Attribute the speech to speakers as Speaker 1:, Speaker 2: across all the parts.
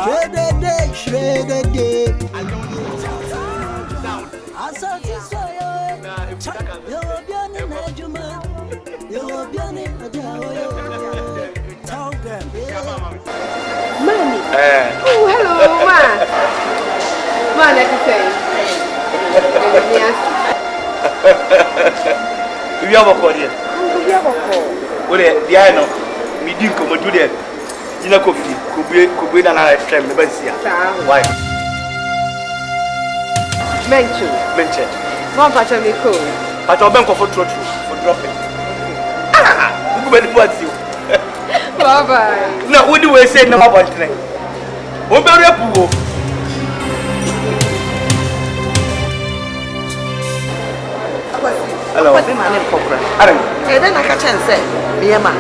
Speaker 1: Oh, hello, ma. Man, I can say.
Speaker 2: You have a call here. Well, the I know. Me didn't come to that. You know, could be another time. Why? Mention.
Speaker 1: One part of me cool.
Speaker 2: But I'll bank for dropping. Ah, who wants you?
Speaker 1: Bye bye.
Speaker 2: No, what do we say no about today? What about you? Hello.
Speaker 3: What's my name for?
Speaker 2: Adam.
Speaker 3: And then I can say, me man.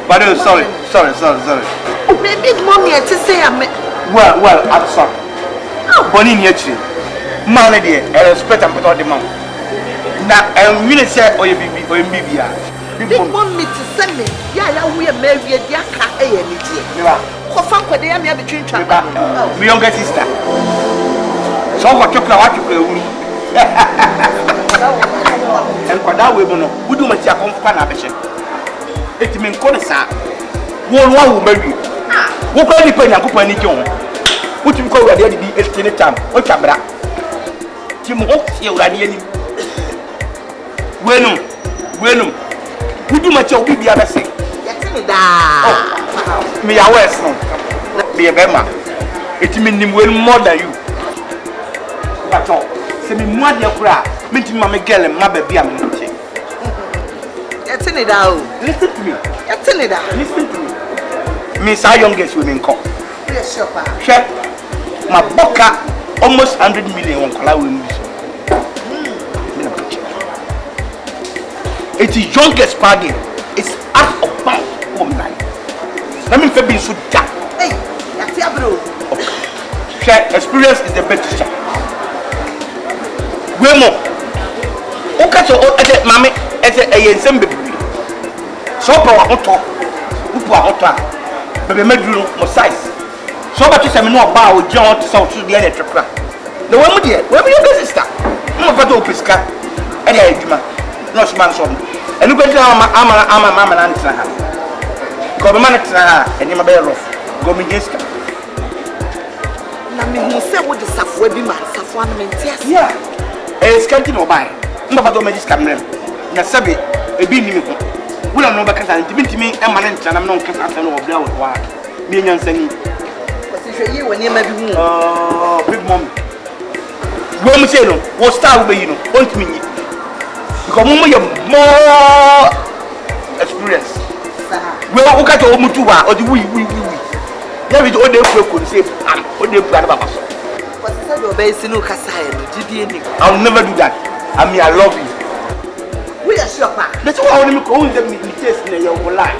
Speaker 2: But sorry.
Speaker 3: Maybe mommy to say I'm.
Speaker 2: Well, I'm sorry. Bonnie Nietzsche. Man, I respect and put out the mouth. Now, I'm really say, or you be,
Speaker 3: Big mommy to send me. Yeah, we are married. Yeah, can't any day. What fun could they have between
Speaker 2: my younger sister. So, what you play? And for that, we do much a company. It means Conessa. One marry. Who can you pay a company? What you call ready to be a time? What camera? Tim Hawks, you are near. Bueno. Who do much of the other thing? Me aware, son. Be a bema. It means him well more than you. But all, send me more than your cry. Meeting my girl and my baby. I'm not saying.
Speaker 3: Listen it out.
Speaker 2: Listen to me.
Speaker 3: Listen it out.
Speaker 2: Listen to me. Miss our youngest women come.
Speaker 3: Yes, sure.
Speaker 2: Check. My boca almost 100 million on Kalawi. It's the youngest party. It's out of bound home night. Let me be so dark.
Speaker 3: Hey, that's your bro.
Speaker 2: Share experience is the best teacher. Wemo. Okay, so mommy, as a yen baby. So power hot talk. Who hot talk? Baby, make you no size. So much is a no bow with John to South to the electric crack. The woman, dear, where will you sister? I'm a photo pisca. And I do no man son. And look at I'm an answer. Go the man and you're better off. Go me yes.
Speaker 3: Now, me who said what the Safwa be man, Safwan yes.
Speaker 2: Yeah. A scanty no buy. No, but don't make this camera. Nasabi, a beanie. We don't know back and to me, and my and I'm not concerned or blow with millions and
Speaker 3: you when you may be
Speaker 2: big mom. When we say no, what style will you know? Want me? Because you have more experience. Well, look at your mutua or the we. There is all the could say, I'm all the brother.
Speaker 3: But said your base in Okasai,
Speaker 2: I'll never do that. I mean, I love you.
Speaker 3: We are sure.
Speaker 2: That's why I want to call them in test in your life.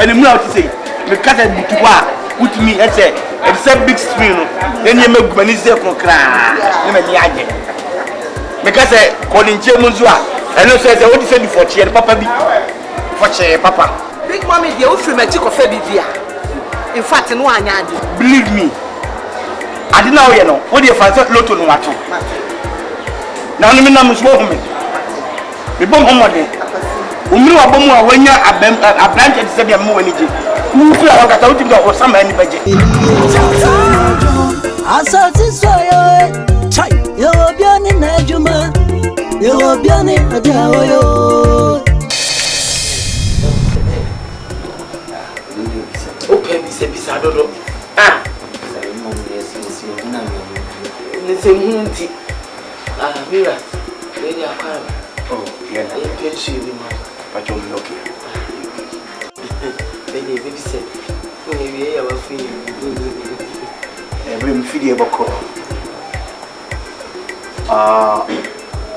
Speaker 2: And I'm not to say, the cat and mutua with me, I say, it's a big screen. Then you make Benizia for cry. Because I call in Chemuzua, and I said, what is it for cheer, Papa? For cheer, Papa.
Speaker 3: Big mommy, the old magic of Fabia. In fact, in one yard.
Speaker 2: Believe me, I didn't know you know. What do you find out? Lotto no matter. Now, I'm not smoking me. The bomb on one day. Umu wa bomu wa wenya a branch at said more energy. Who feel like I told you or some any budget.
Speaker 4: I saw this way. You're beyond Najuma. You're beyond it.
Speaker 3: Okay, beside ah, it's a hinty. Ah, Mira, lady, I can't.
Speaker 2: Oh, yeah,
Speaker 3: I can't see you,
Speaker 2: but you're lucky.
Speaker 3: Baby said, maybe I will feel
Speaker 2: every video about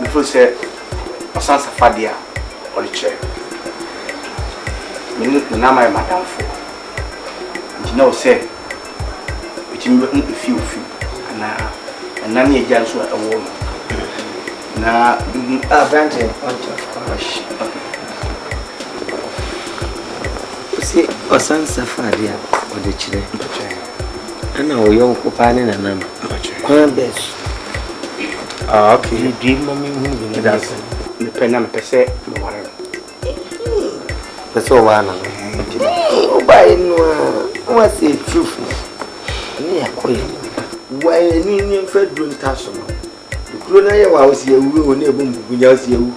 Speaker 2: before say, a son's a fadia or the chair. Minute the name of Madame for. You know, say, which you a few, and nanny a jansu at a woman. Na
Speaker 5: Branche, see, or son Safaria, or the children. I know your companion and I'm best.
Speaker 2: Ah, okay.
Speaker 5: You dream of me moving it as
Speaker 2: the pen per se, whatever.
Speaker 5: that's all one. Oh, by no, what's the truth? Near Queen. Why, an Indian Federal Tassom? The Crona was here, we will never move you.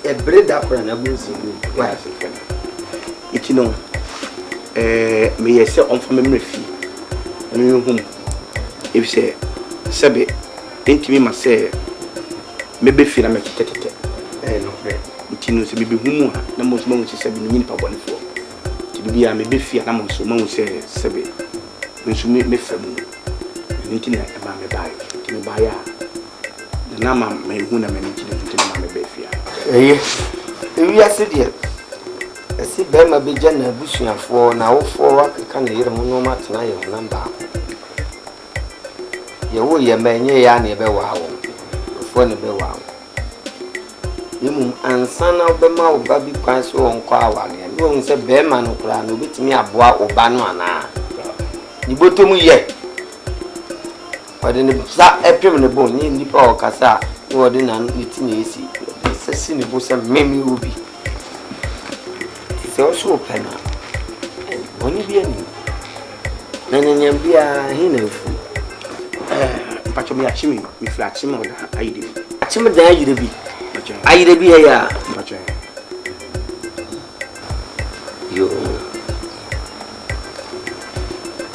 Speaker 5: A bread up and a boozy. Why,
Speaker 2: It you know, may I say on from memory fee. I mean, whom if say, Sabe, ain't me must say, maybe feel I make it. No, it knows maybe whom the most moments is 7 minutes per 1 4. To be a maybe fear, I'm also months say, Sabe, when you make me from internet, a mamma buy, to buy the Nama may win a minute to Mamma Befia.
Speaker 5: We are sitting. I see Bema be general bushing for now for what can hear no matter tonight number. You your man, ye are never wow. For the wow. You and son of the mouth, baby, quite so on Kawa, and you say Bema no plan will beat me a bois or banana. You go to me yet. But in the April in the bone, in the power cassa, you are in an eating easy. It's a cynical some maybe will be. It's also open. When you be any, then be a hidden food.
Speaker 2: But you may achieve me flat him on I did.
Speaker 5: Achim da you be. I dey be here. Yo.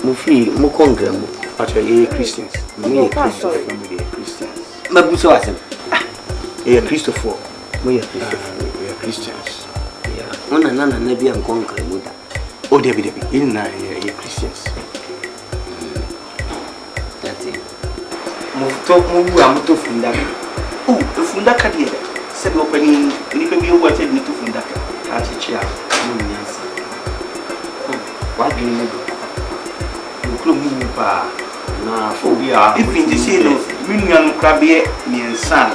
Speaker 5: Mufi mu kongram.
Speaker 2: But you Christians. Me Christians.
Speaker 5: Mabuso asem.
Speaker 2: Eh Christopher.
Speaker 5: We
Speaker 2: are Christians.
Speaker 5: Yeah. Ona nana na bia nkonkra mu da.
Speaker 2: Oh David, in na Christians.
Speaker 5: That's it. Mu amuto funda.
Speaker 2: Oh, the funda kadi. Said opening any be what said me to funda.
Speaker 5: Ati chia. Yes. What do you mean? You club mu pa na phobia.
Speaker 2: If in the say no, minian krabie ni ensan.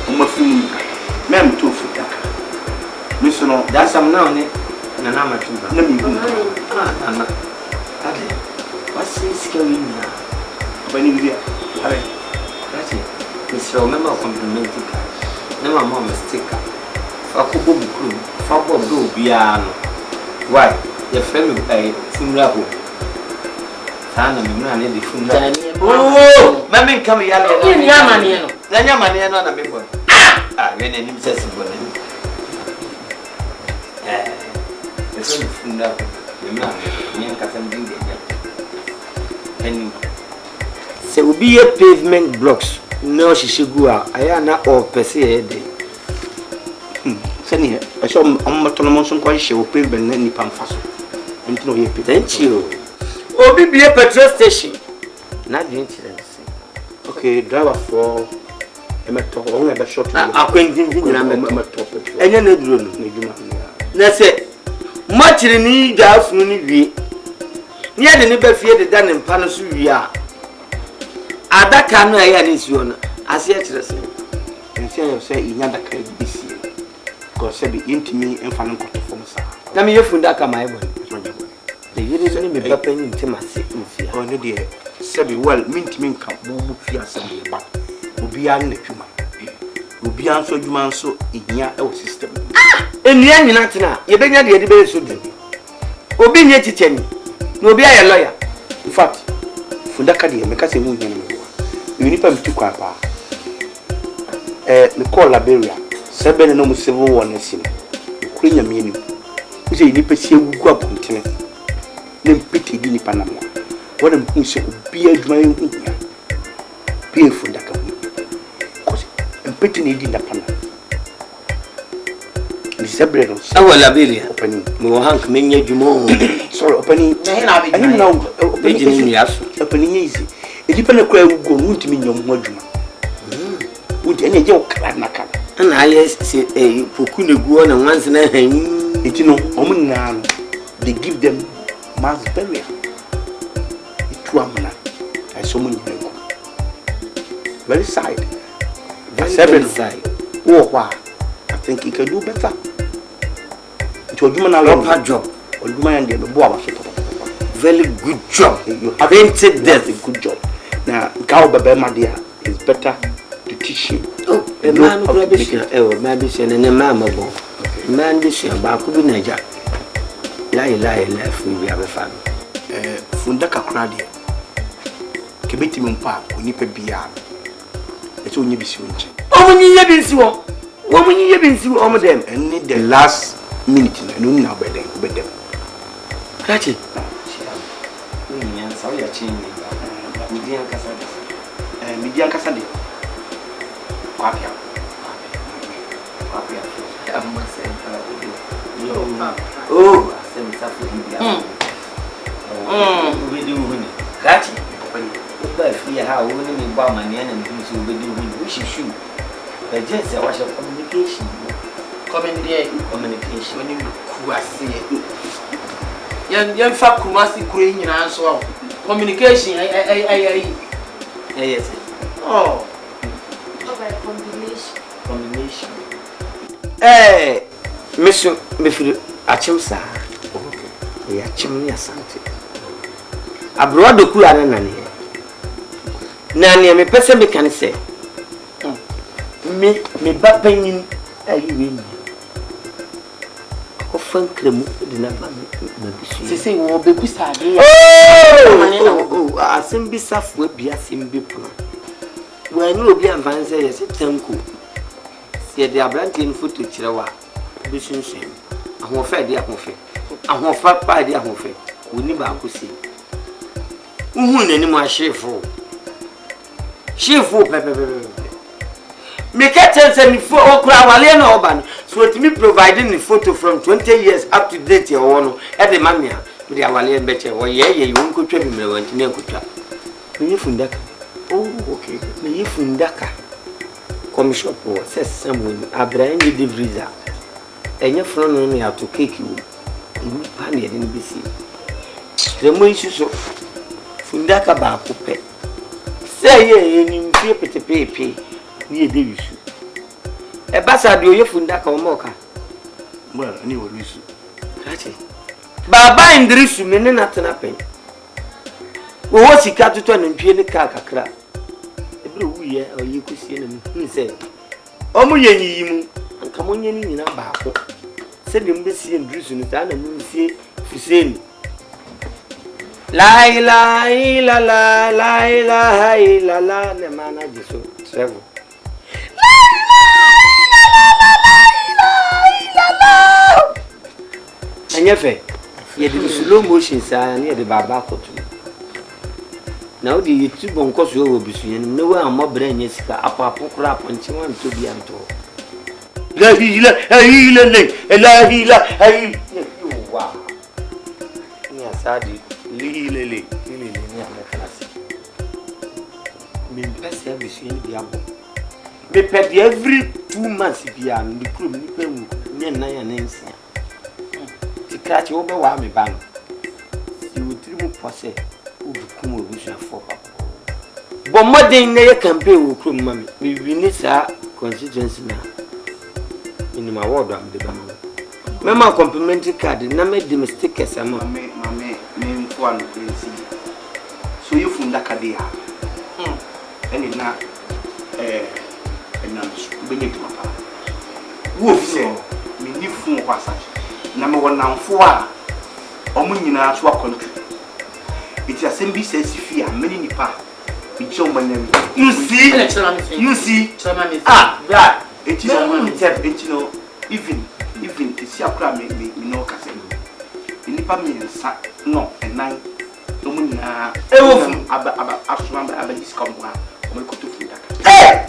Speaker 2: Uma film. Mem to funda. Listen on
Speaker 5: that's some now ne na na ma tuba.
Speaker 2: Na mi
Speaker 5: na. Ade. What's this going on?
Speaker 2: When you there. Are.
Speaker 5: That's it. Mr. Remember complimenting ka. Na mama mistake ka. Fa ko bobu kru. Fa bo do bia no. Why? Your friend funeral home. Sana mi na ne di funeral. Oh, mama come here.
Speaker 1: Ni ama ne no.
Speaker 5: Na nyama ne no na me bo. Ah, we ne nim se si bo ne. It's a funeral. Me na me ka sam din de. And se ubi a pavement blocks no shishigua ayana or pese de
Speaker 2: Sani I saw on some quite show pavement any pamfaso. Into no
Speaker 5: thank you. Obi be a petrol station. Not the incident.
Speaker 2: Okay, driver for a metal on a short.
Speaker 5: Acquainting
Speaker 2: I'm
Speaker 5: and you know, na say much in need of Nuni. Near the neighbor fear the done in Panasuria. Adaka no air is yon. As yet,
Speaker 2: and say in Adaka this year. Because say be into me and fan from sir.
Speaker 5: Now me fundaka my boy. The year me papen intimacy.
Speaker 2: Oh no dear. Say be well mint me come move fear some back. Obi an the human. Obi an so human so in your system.
Speaker 5: And the end na ye benya de be so di. Obi nye chicheni. No obi a lawyer.
Speaker 2: In fact, fundaka de me ka say mu nyane. You need to kwa pa. Me call Liberia. Seven no civil war na sin. Ukraine me ni. We say ni pese wugu abontene. Na mpiti di ni panama. What am who say obi adwuma hu ya. Be fundaka. Cause mpiti ni di na panama. Ni sebrero.
Speaker 5: Awa Liberia.
Speaker 2: Opening.
Speaker 5: Me wo hank me nya dwuma.
Speaker 2: Sorry, opening.
Speaker 5: I
Speaker 2: now
Speaker 5: opening ni aso.
Speaker 2: Opening easy. Edipa na kwa wugo no ntimi nyom ho adwuma. Wudi ene je okra na kala.
Speaker 5: Na aye se poku ne guo na wanse na han.
Speaker 2: Enti no omna no they give them mass burial. Itu amana. I so many people. Very sad. 7 side. Oh, I think you can do better. It was human proper job. Or human and very good job. You have painted that a good job. Now, Gao Babema dear is better to teach him. Oh, a man who maybe saying a mamma. Man, this year, Baku Naja. Lie left, we have a family. Fundaka Cradi. Kibiti Mumpa, we need a beer. It's only be switch. Oh, when you have been so, when you have been through all of them, and need the last minute, and now by them. Crati. Sorry, I changed Median Cassadi. Median Cassadi. Papia. Oh, I send something. We do win. Crati. But we are winning in Barman and things will be doing, which is true. But just a wash of communication. Communication. When you see young fat Kumasi Queen and so on. Communication, yes. Oh. Combination. Monsieur, Achimsa. Okay. We are chimney something. Abroad the cool and Nanny, me person me can say. Me bapping a win. Often cremu the number. Say, will be beside. Oh, I send be soft will be a simple plan. When you be advanced, yes, it's temple. See, they are planting food to Chirawa. Business shame. I won't fed the atmosphere. I won't fat by the atmosphere. We never could see. Who anymore shameful? Shameful, Pepper. Make a chance and for Okra Oban, so to me providing the photo from 20 years up to date your one at the mamia with the Awalian better. Well, yeah, you won't go to me when to make a trap. May you Fundaka? Oh, okay. May you Fundaka? Commission says someone, I bring you the visa. And your friend only have to cake you. You panic in BC. The more you so Fundaka Bakupe. Say, you feel pay. Near Davis. A bastard, you Fundaka or Moka. Well, I knew what we should. Baba in the issue, men not an apple. What's he cut to turn and pay the car? Every year, or you could see him. He said, Oh, my and come on in a bar. Send him this and Bruce and the see Hussein. La, the man I just travel. And yet, you did slow motion, sir, near the Babaco. Now the YouTube on course will be seen. No one more brain is a papa crap and she wants to be untold. La hila, wow. Yes, I did. Lily, me best service in the apple. Me pet every 2 months if you are in the crew, names. To catch over while me ban. You would dream of posse who become a vision for papa. But more than they campaign will crew, mammy. We need our constituency now. In my ward, I'm the bamboo. Mamma complimentary card, and I made the mistake as a mammy, one crazy. So you from Dakadia. And it now, and I'm beginning to papa. Wolf said, me new phone passage. Number 1 now 4. Omunina to our country. It's a same business if you are many nipa. It's your money. You see, ah, that it is a money tap, you know, even it's your crab, me no casino. Nipa me no, and 9. No money, about this come one. I'm going to do that. Hey!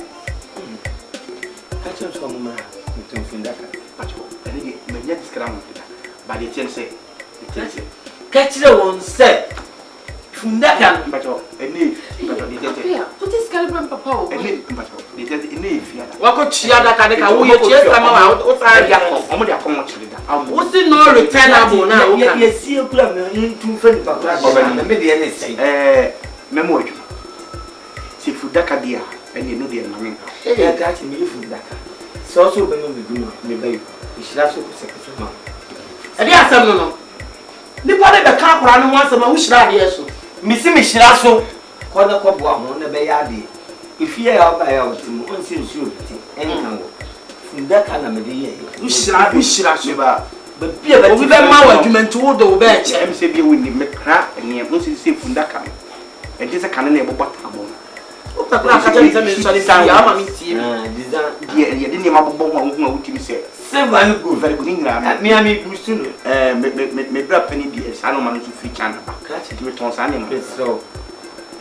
Speaker 2: Catch us from my Fundaka. And again, my net is crammed. But the ten say, catch the one said Fundaka, but a knee, but what is Calvin Papa? A knee, but the knee, what could she have that? I will just come out. What's the no returnable now? You see a club in 2 friends, but maybe any say, memory. See Fundaka dear, and you know the money.
Speaker 5: Hey, that's me from Adaka. So also be me baby. She has to second man.
Speaker 3: And ya asem no. Nipa de be ka akora no wanse ma wo hira de so.
Speaker 5: Misi me hira so. Ko na ko bo ho na be ya de. If you are by out, on seems you. Anyhow. From Adaka na me de ye.
Speaker 3: Wo hira so
Speaker 2: ba.
Speaker 3: But be a bit ma wa adwuma nti wo do be che.
Speaker 2: Em se bi we ni me kra ene mo se from Adaka. E de se kan na e bobota abo.
Speaker 3: O pa kra ka tell me so dey ya ma me tie.
Speaker 2: Design ye de ni ma bobo ho ho wutimi se.
Speaker 5: Seven good.
Speaker 2: Very good ngra.
Speaker 5: Me ami busu no.
Speaker 2: Me bra pani di sa no ma no so fi chana ba. Kra che me ton sa ne ma.
Speaker 5: So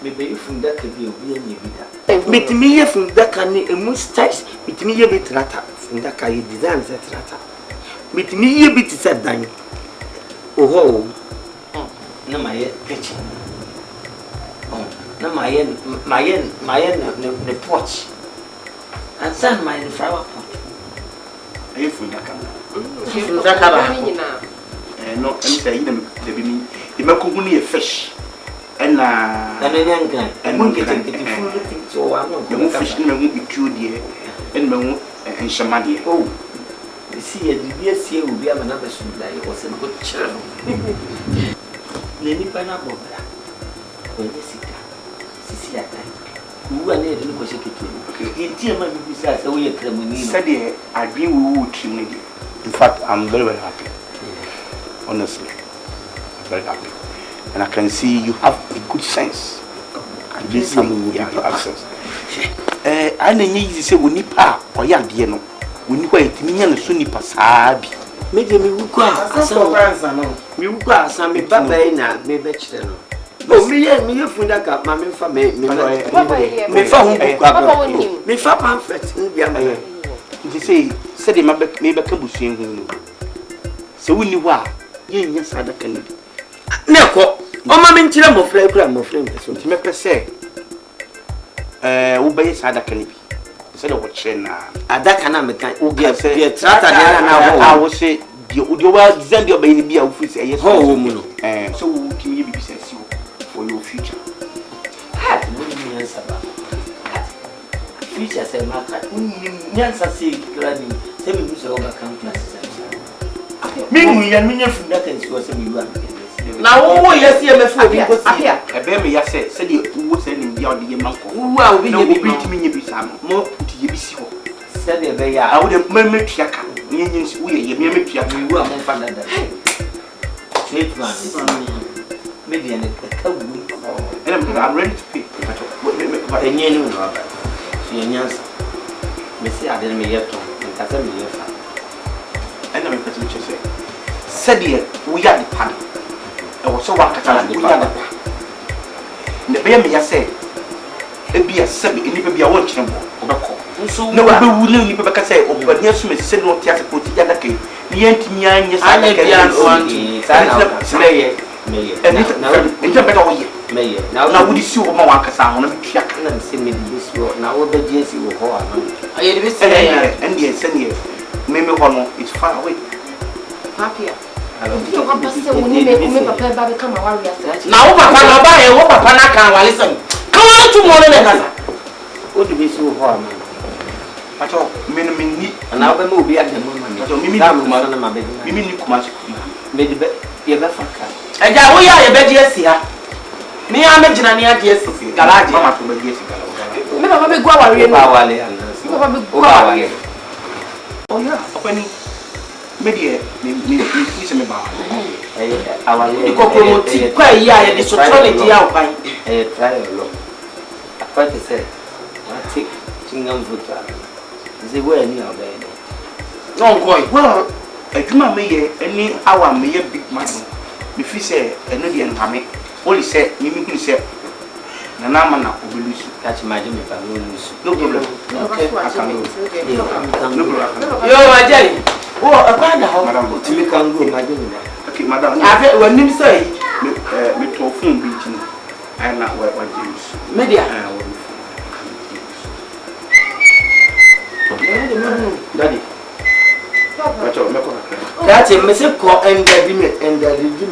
Speaker 5: me be from Adaka bi obi anya bi da. Metimi ye from Adaka ni emu styles, metimi ye bi trata. From Adaka ye design se trata. Metimi ye bi ti se dan. Oho. Na ma ye kitchen. Na my porch. And send my flower pot.
Speaker 2: Are you from Adaka?
Speaker 3: From Adaka.
Speaker 2: No, I'm saying them the me. The me ko a fish. And
Speaker 5: young guy. And won't get it food so I won't
Speaker 2: go fish in me be true dear. And me and shamadi.
Speaker 5: Oh. You see a DBS will be another shoe that was a good child. Lenny pineapple. When you sit down. See that time. Who are there to look at it? In Tiaman, besides, we are criminal.
Speaker 2: Said I agree with Trinity. In fact, I'm very, very happy. Honestly, I'm very happy. And I can see you have a good sense. And this something you have access. I need to say, we need pa or young Diano. We need wait, me and Sunni Passabi.
Speaker 5: Maybe we will go. Some we will go. Some me Babena, me vegetable. Oh, me from Adaka, mammy for me for pamphlet in Yamaya.
Speaker 2: You say, said him, maybe Cabusin. So we knew why. Yes, Adaka.
Speaker 5: Neko, oh, mammy, chill of flavor of flame. So
Speaker 2: to make us say, obey Adaka. Instead of watching
Speaker 5: Adaka, who gets a trata.
Speaker 2: I will say, you will send your baby a office a yes, so can you be sensible for your future?
Speaker 5: Future say maka nyansa say gradi say me use overcome classes. Me me from that and so say me you
Speaker 3: na wo yes ye me fo bi ko si
Speaker 2: e be me ya say say the wo say ni bia ode ye manko
Speaker 3: wo a obi nye bi
Speaker 2: timi nye bi sa no mo puti ye bi si ho
Speaker 5: say the be ya
Speaker 2: a wo de me tua ka nye nye wo ye me tua ka
Speaker 5: wo a mo fa dada straight man me dey na ka wu
Speaker 2: and I'm ready to pay
Speaker 5: but enye ni no ba so nyansa me say ade me ye to nka me ye fa
Speaker 2: and I'm going to say said we are the party. I was so what I we are the party. The baby said, it be a semi, and it be a watch number of a call. No, I will leave you because I say, oh, but yes, Miss Senor Tiasa put together. The anti-yan, yes, I now would you see what my workers are on a track and send me this road now over Jesse will hold on. I and yes, and yes, maybe one is far away.
Speaker 1: Happy. You want to say when you make papa baby come and worry us.
Speaker 3: Now papa na buy e wo papa na kan wa listen. Come on tomorrow na kasa.
Speaker 5: O de be so ho am.
Speaker 2: Ato me ni
Speaker 5: na o be me obi adem ma me.
Speaker 2: Ato mimi
Speaker 5: na ma be.
Speaker 2: Mimi ni kuma
Speaker 5: me de be ye be fa ka.
Speaker 3: Eja wo ya ye be di asia. Me ya me gina ni ade asi garage.
Speaker 2: Mama to be di asi garage.
Speaker 1: Me papa be gwa wari no.
Speaker 5: Papa wale an.
Speaker 1: Papa be gwa wari.
Speaker 2: Oh yeah, openi media me se me ba.
Speaker 3: Awale. Iko promote kwa ya ye the sociology ya opan.
Speaker 5: Try lo. Apa te say? What take chingam vuta. Ze we ni obe.
Speaker 3: No boy.
Speaker 2: Well, adwuma me ye any hour me ye big man. Me fi say eno de ntame. Only say me hu say na na ma na obelisu.
Speaker 5: Catch my me pa no lose.
Speaker 2: No problem.
Speaker 3: Okay.
Speaker 2: I can do. No problem.
Speaker 3: Yo Ajay. Oh, abanda ho.
Speaker 2: Madam,
Speaker 5: Timi kan go ma de me.
Speaker 2: okay, madam.
Speaker 3: Afi wanim say
Speaker 2: me to phone bi tin. I na wa James.
Speaker 3: Media.
Speaker 2: Daddy. Papa, me ko.
Speaker 5: That me say ko enda di me.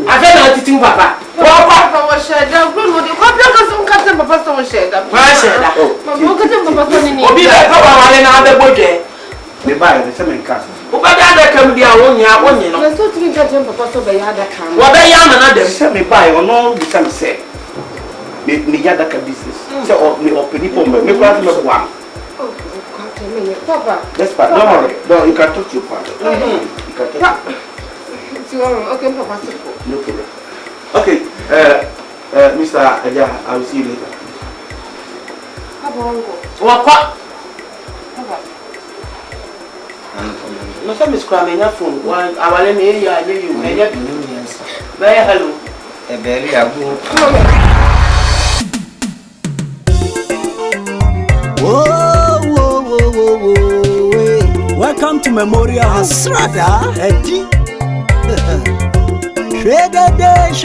Speaker 3: Afi na titin papa.
Speaker 1: Papa wa share da gro no de ko bi ka so nka te papa so share that.
Speaker 2: Why share that?
Speaker 1: Mama, go to papa so ni.
Speaker 2: Obi be ko wa wale na be boje. Me buy the same cars. Wo ba da Adaka mi dia wonyi no.
Speaker 1: Na so tiri ka jem papa so be ya Adaka.
Speaker 2: Wo be ya na dem say me buy ono bi say me say. Me ya Adaka business. Say me open it for me. Me class me buam.
Speaker 1: Papa.
Speaker 2: That's fine. No worry. No, you can talk to your father. You can talk.
Speaker 1: Okay, papa.
Speaker 2: No problem. Okay. Mr. Aja, I will see you later. Papa. No, some is cramming your phone. One, I will let you. I give you. Very hello.
Speaker 5: A very abu.
Speaker 4: Welcome to Memorial Hasrada. Eddie. Shredder Dash.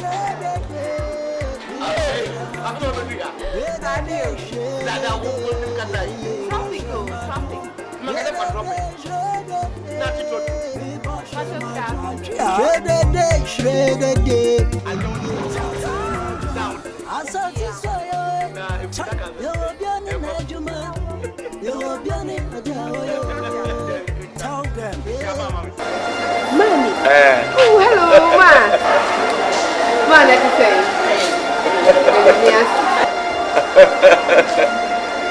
Speaker 4: Shredder Day.
Speaker 1: Mommy. Oh, hello, ma. Ma, like I say. Yes.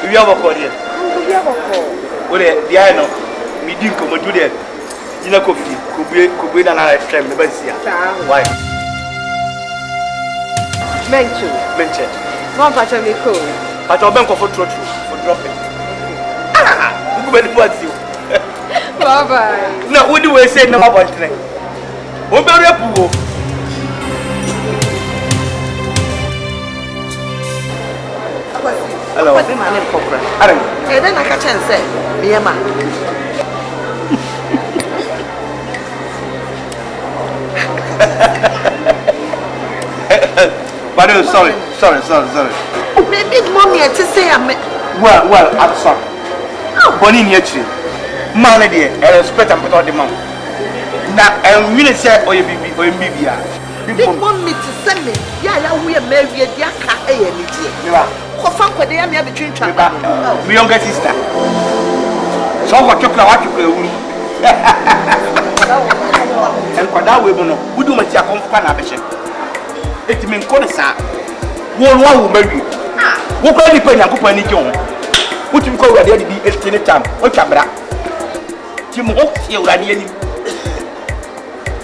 Speaker 2: You have a call here. Well, the I know. Me didn't come do that. You know, could be another time. Why? Mention.
Speaker 1: One part of me cool.
Speaker 2: But I'll bank for dropping. Ah, you better watch you.
Speaker 1: Bye bye.
Speaker 2: No, what do we say no about today? What about your hello.
Speaker 3: What's my name for?
Speaker 2: Adam.
Speaker 3: And then I can say, me man.
Speaker 2: But sorry.
Speaker 3: Maybe mommy to say I'm
Speaker 2: Well, I'm sorry. Bonnie Nietri. Man, I respect and put out the mouth. Now, I'm really say, or you be Bibia.
Speaker 3: Big mommy to send me. Yeah, we are married. Adaka, between
Speaker 2: my younger sister. So, what you play? And for that, we do much a company. It means Conessa. Who marry? Who can you pay a company? What you call ready to be a time? What Cabra? Tim Hawks, you are nearly.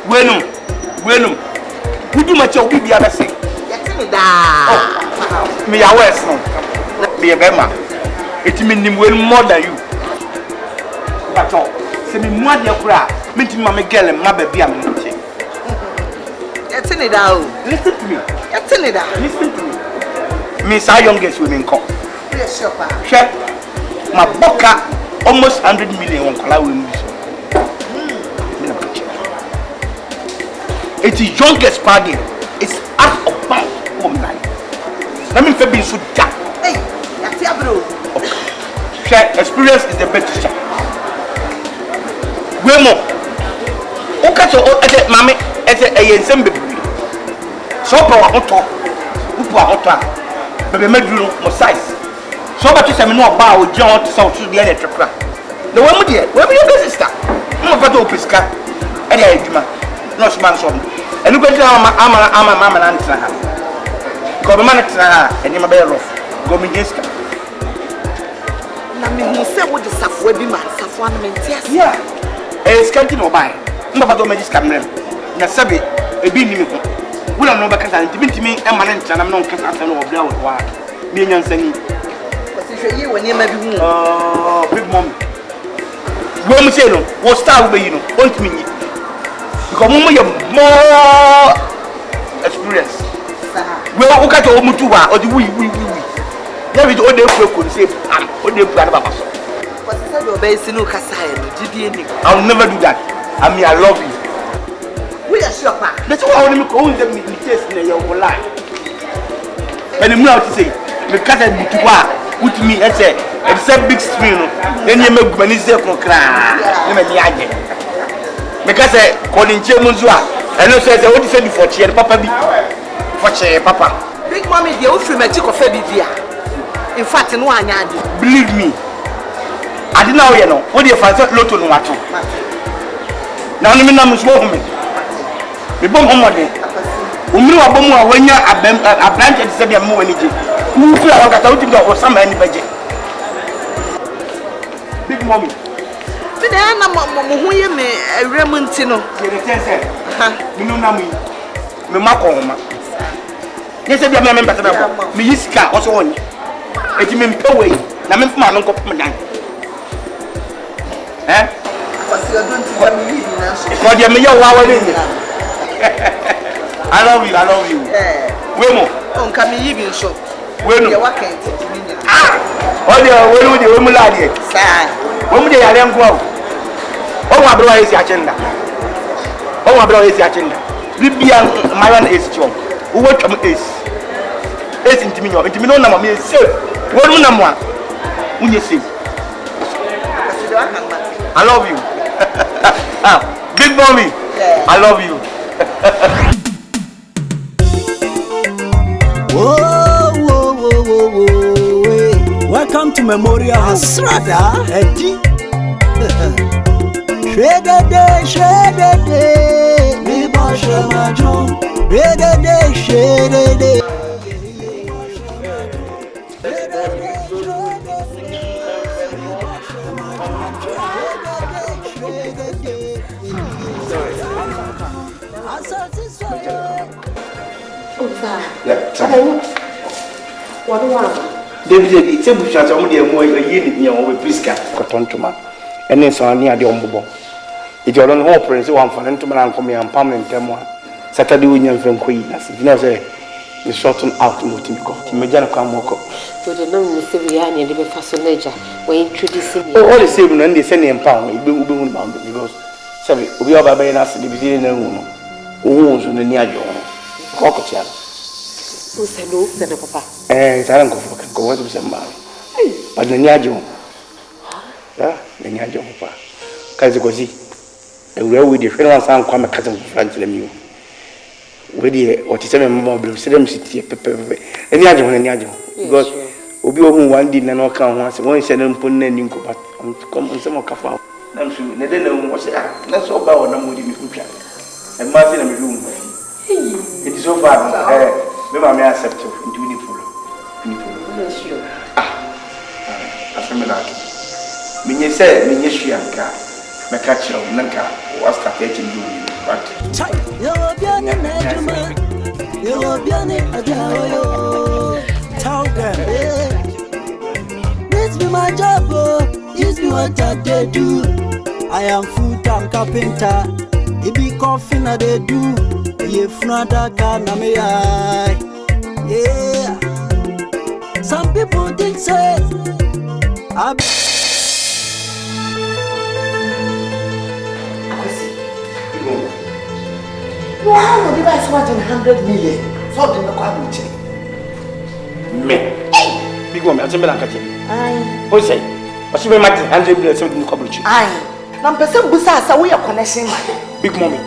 Speaker 2: Bueno, who do much of the other thing? Me, I wear snow. Be a bema. It means him well more than you. But all, send me more than your cry. Meeting my girl and my baby. I'm not saying. Listen to me. Listen to me. Miss, our youngest women come. Check. My boca almost 100 million on Kalawi. It's the youngest party. It's out of bound home life. Let me be so dark.
Speaker 3: Hey, that's your bro.
Speaker 2: Share experience is the best teacher. Wemo. Okay, so mommy, a same baby. So power hot. Who are hot? Baby, made you no size. So much as I know about John to South to the other crack. The woman dear, where will your sister? I'm about to open scar. And I do no man son. And you go to our mamma and answer her. Go the man and you're better off. Go me against her.
Speaker 3: Now, me say what the Safwa be man, Safwan yes.
Speaker 2: Yeah. A scanty no buy. No, but don't make this camera. Nasabi, a beanie. We don't know back and to me, and my and I'm not going to know about me and saying,
Speaker 3: when you may be
Speaker 2: big mom. When we say no, what style will you know? Want me? Because you have more experience. We are okay to Mutua or the we. There is all the could say, I'm only proud of us. I'll never do that. I mean, I love you.
Speaker 3: We are sure.
Speaker 2: That's why I want to own them in the test in your life. And I'm not to say, the cat and Mutua put me at a big screen. Then you make Benizia for cry. Because calling Chemunzua, and I said, what is it for Chia, Papa? For Chia, Papa.
Speaker 3: Big mommy, the old film, I took a baby. In fact, no one had.
Speaker 2: Believe me. I didn't know you know. What do you find out lot on what? Now me na musmo me. Me bom homode. Umri wa bom wa wanya a branch at said am wani je. Mu fi a kata uti go sama ani baje. Big mommy.
Speaker 3: Ti na na mo ho ye me awrem nti no.
Speaker 2: Ye de tense. Me no na mu. Me makọ homa. Ye se bia me mpata be ko. Me yisika o so woni. Eti me mpewe na me mfa no nkọ pom dan. Eh?
Speaker 3: Because you don't think me live in answer.
Speaker 2: Because you me your wa I love you. Wemo.
Speaker 3: On come even shop.
Speaker 2: Wemo.
Speaker 3: You work it.
Speaker 2: Ah. We mu la die.
Speaker 3: Sir.
Speaker 2: We mu de yare nko. O wa bro esi agenda. O wa bro esi agenda. Bibia mayan esi chom. Wo twam esi. Esi ntimi no na ma me esi. Wo mu na mo a. Unye esi. I love you. Big mommy. Yeah. I love you.
Speaker 4: Whoa. Welcome to Memorial Hasrada. Edi. Shedede. Me boshe majo. Shedede.
Speaker 2: David, it's a bush as only a more year over Pisca, Cotontuma, and then so near the Ombo. If you're on hope, and so on for them to man come here and permanent Temwa, Saturday Union from Queen, as you know, say, the shorten out Mutimico, Timajana Kamoko.
Speaker 1: To the non Mr. the personage, we're introducing you.
Speaker 2: All the same, and they send him pound, it will be bound because, sorry, we are by us, the beginning of wounds on the near John. Cocktail.
Speaker 1: Who said no, said the papa?
Speaker 2: I don't go to some man. But the near John. The near John, papa. Kazagozi. And where we different ones and come a cousin friend to them you. With the what is a member, Sedem City, Pepper, and Yajo and Yajo. Because we be one did not come once, one said and put in but come on some of Kafa. I'm sure they don't know what's that. That's all about what I'm with you. And Martin and room. It is so far. Never may accept you into uniform. As a man, Minnie said, Minnie Shianka, Macacho, Nanka, was catching you. But
Speaker 4: You'll be an agent. You'll be an agent. Tell them. This be my job. This be what I do. I am full-time carpenter. It be coffee na they do. Efunu Adaka na me I. Yeah. Some people did say
Speaker 3: No, how would you guys want 100 million? So the quality.
Speaker 2: me. Big woman, I'm not catching.
Speaker 3: Aye.
Speaker 2: Who say? What's your imagine 100 million something in the couple?
Speaker 3: Aye. Now, person busa sa we are connection.
Speaker 2: Big mommy.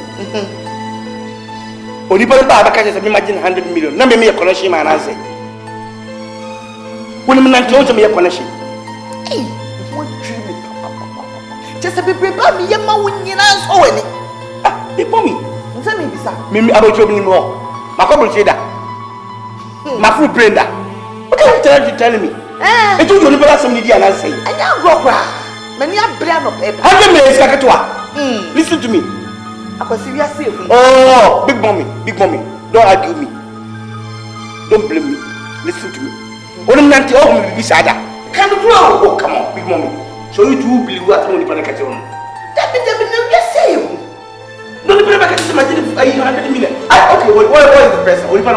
Speaker 2: Only for the Adaka is imagine 100 million. Number me a connection, man. I say. When I'm not told to me a connection.
Speaker 3: Hey, what dream? Just a bit prepare me, your mouth in your hands. Oh, any.
Speaker 2: Big mommy.
Speaker 3: Tell me, sir.
Speaker 2: Me about you anymore. My couple say that. My food brain that. What are you telling me? I told you never some media and I say.
Speaker 3: I now go cry. Many are brand of paper.
Speaker 2: 100 million is like a listen to me.
Speaker 3: I can see you are safe.
Speaker 2: Oh, big mommy. Don't argue me. Don't blame me. Listen to me. What am I going to tell you? Can you grow? Oh, come on, big mommy. So you two believe what I'm going to catch on. That means you say. No, the people can imagine 100 million. Okay, what is the person? What do you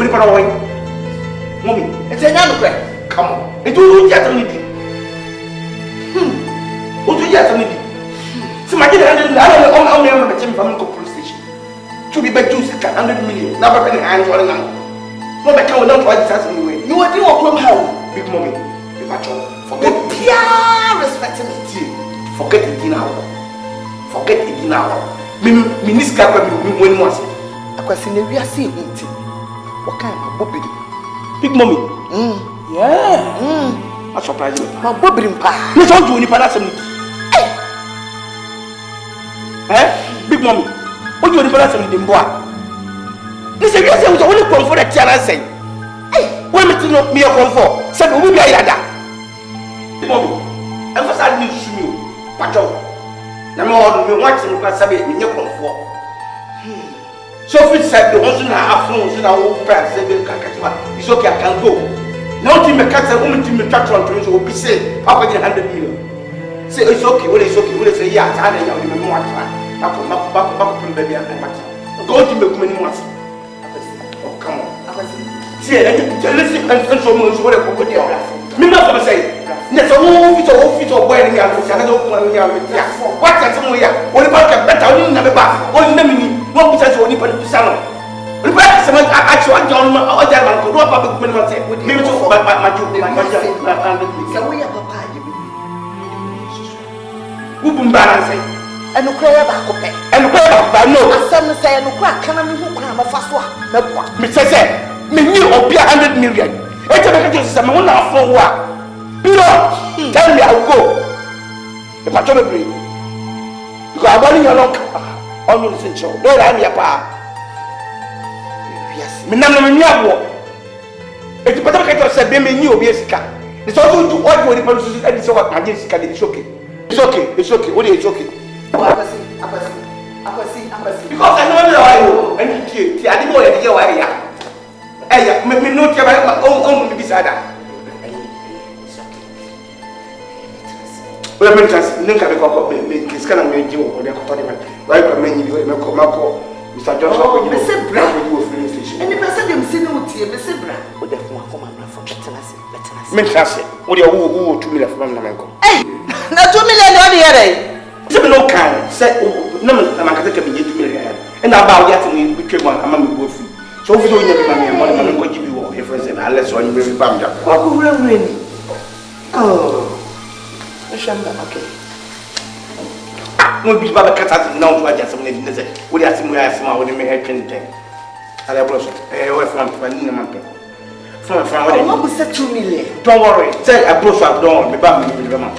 Speaker 2: away? Mommy, it's a young girl. Come on. It will get on it. What do you get on it? So, my dear, I don't know from the police station. To be back to 100 million. Never been hands on them. No, I can't not try this anyway. You are doing from how? Big mommy, if I forget Pierre respectability. Forget it now. Forget it now. Minister, when was it? I was in the real sea. What kind of bobby? Big mommy. Yeah. I surprise you.
Speaker 3: My bobby pa.
Speaker 2: You don't do any parasite. Big mommy. What do you parasite in boy? This is just only come for the tiara say. When me to know me a come for. Said we be a yada. Big mommy. Emphasize me to me. Patrol. Na me order me watching me sabe me come for. So if said the ones na Efunu so na wo pass say be kakatiwa. It's okay, I can go. Now team me catch a woman team me catch on to be say Papa get 100 million. Say it's okay, well it's okay. Well say yeah, I dey you me want try. Back put baby and matter. Go to me come any want. Oh come on. See, listen and so much what I go there. Me not come say. Na so wo fit boy ni ya go say na go come ya with ya. What that some ya. Only back better only na be back. Only na me no be say only pa di salon. Repare some actual John or German could not public minimum say with me to my job.
Speaker 3: So we have a party.
Speaker 2: Who can balance it?
Speaker 3: And the cry about copy. And the cry about no. Some say, and the crack can who come a fast one.
Speaker 2: Mr. Say, me knew or be 100 million. It's a message to someone now for what? Tell me I'll go. The patrol agree. Because I'm running along on your essential. Don't I'm your pa. Yes, me nam me nyabo. E ti pata ka say be me nyi obi esika. It's also do what you want to say so what my esika dey okay. It's okay. It's okay. What is okay? Apasi. Because I know why you and ti ade mo ye dey why ya. Eh me no ti ba on me bisada. Well, me trust nka be ko me esika na me ji o dey ko to dey man. Why ko me nyi bi me ko mako Mr. Joshua, you say bra. And the person them say no tie, me say bra. O dey come from betenase. Me trust. O dey who 2 million from na menko.
Speaker 3: Eh, na 2 million no dey here.
Speaker 2: Say me no kan, say na man ka take me 2 million. And about that me betwe mo ama me go free. So if you don't be money, money go give you what difference unless when you be bam ja.
Speaker 3: What go rain. Oh. Okay.
Speaker 2: No be baba kata now to adjust some need say we dey ask me we dey make train ten ala bros we from ni man from what dey
Speaker 3: no go say 2 million.
Speaker 2: Don't worry, say a bros don't worry, me ba me be man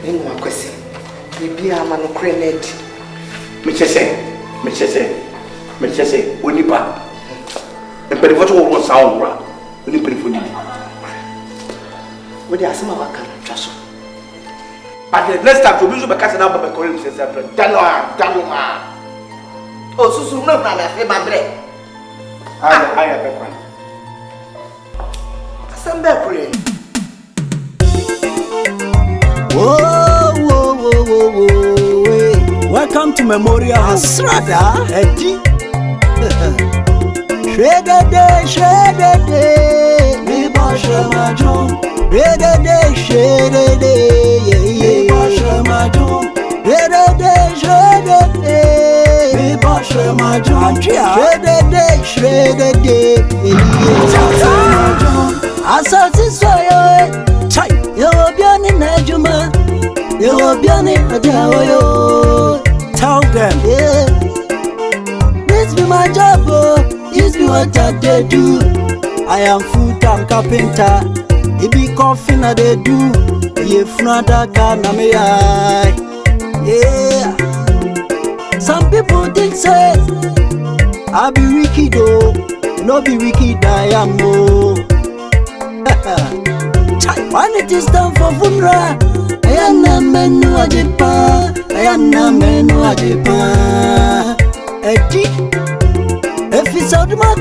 Speaker 3: Any one question. Me be a man no credit.
Speaker 2: me say onipa e pere foto wo sound bra oni pere fo di
Speaker 3: We dey ask me what kind of trust.
Speaker 2: But the next time to be so because now Baba Korean says that Danoa.
Speaker 3: Oh, so no na me my bread.
Speaker 2: I have a
Speaker 3: Assemble Korean.
Speaker 4: Whoa. Welcome to Memorial Asrada. Edi. Shredede. Me basha majon. Shredede. Me basha majon. Me basha majon. Shredede. Asasi soyo. Chai. Yo biani najuma. Yo biani adawo. Tell them. Yeah. This be my job. This be what I do. I am full-time carpenter. It be coffin I they do. Efunu Adaka na me I. Yeah. Some people think say I be wicked though. No be wicked I am oh. When it is time for funeral, I am na menu ajepa. Edi. If it's out of my